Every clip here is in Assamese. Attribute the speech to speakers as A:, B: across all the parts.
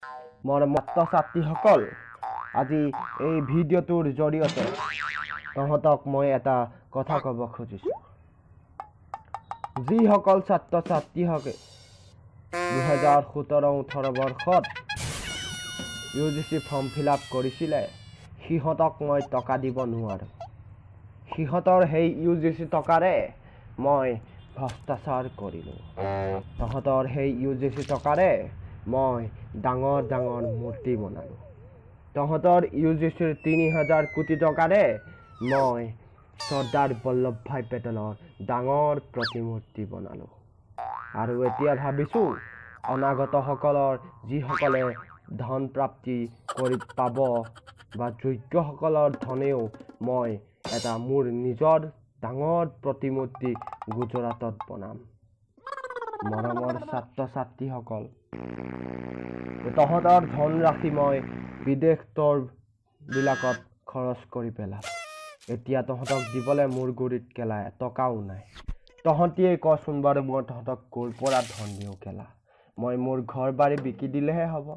A: ছাত্ৰ ছাত্ৰীসকল, আজি এই ভিডিঅ'টোৰ জৰিয়তে তহঁতক মই এটা কথা ক'ব খুজিছোঁ। যিসকল ছাত্ৰ ছাত্ৰীসকলে 2017-18 বৰ্ষত UGC ফৰ্ম ফিল আপ কৰিছিলে, সিহঁতক মই টকা দিব নোৱাৰোঁ। সিহঁতৰ সেই UGC টকাৰে মই ভ্ৰষ্টাচাৰ কৰিলোঁ। তহঁতৰ সেই UGC টকাৰে মই ডাঙৰ ডাঙৰ মূৰ্তি বনালোঁ। তহঁতৰ UGCৰ 3000 কোটি টকাৰে মই চৰ্দাৰ বল্লভভাই পেটেলৰ ডাঙৰ প্ৰতিমূৰ্তি বনালোঁ। আৰু এতিয়া ভাবিছোঁ, অনাগতসকলৰ যিসকলে ধন প্ৰাপ্তি কৰি পাব বা যোগ্যসকলৰ ধনেও মই এটা মোৰ নিজৰ ডাঙৰ প্ৰতিমূৰ্তি গুজৰাটত বনাম। মৰমৰ ছাত্ৰ ছাত্ৰীসকল, তহঁতৰ ধনৰাশি মই বিদেশবিলাকত খৰচ কৰি পেলাম। এতিয়া তহঁতক দিবলৈ মোৰ গুৰিত কেলা এটকাও নাই। তহঁতিয়ে কচোন বাৰু, মই তহঁতক ক'ৰ পৰা ধন দিওঁ কেলা? মই মোৰ ঘৰ বাৰী বিকি দিলেহে হ'ব।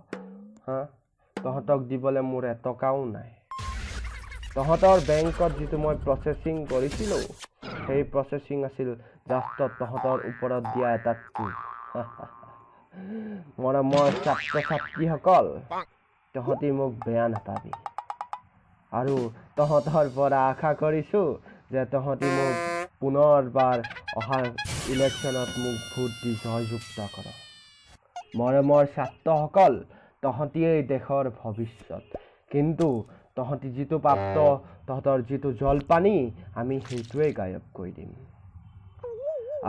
A: তহঁতক দিবলৈ মোৰ এটকাও নাই। তহঁতৰ বেংকত যিটো মই প্ৰচেছিং কৰিছিলোঁ, সেই প্ৰচেছিং আছিল জাষ্টত তহঁতৰ ওপৰত দিয়া এটা টুল। মৰমৰ ছাত্ৰ ছাত্ৰীসকল, তহঁতি মোক বেয়া নাপাবি। আৰু তহঁতৰ পৰা আশা কৰিছোঁ যে তহঁতি মোক পুনৰবাৰ অহা ইলেকশ্যনত মোক ভোট দি জয়যুক্ত কৰ। মৰমৰ ছাত্ৰসকল, তহঁতিয়েই দেশৰ ভৱিষ্যত। কিন্তু তহঁতি যিটো প্ৰাপ্ত, তহঁতৰ যিটো জলপানী, আমি সেইটোৱেই গায়ব কৰি দিম।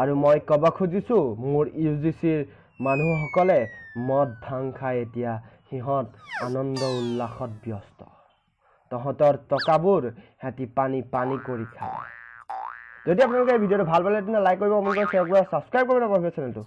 A: আৰু মই ক'ব খুজিছোঁ, মোৰ UGCৰ মানুহসকলে মদ ভাং খাই এতিয়া সিহঁত আনন্দ উল্লাসত ব্যস্ত। তহঁতৰ টকাবোৰ সিহঁতি পানী কৰি খায়। যদি আপোনালোকে এই ভিডিঅ'টো ভাল পালে তেন্তে লাইক কৰিব, কমেণ্ট কৰিব, শ্বেয়াৰ কৰিব, ছাবস্ক্ৰাইব কৰিব চেনেলটো।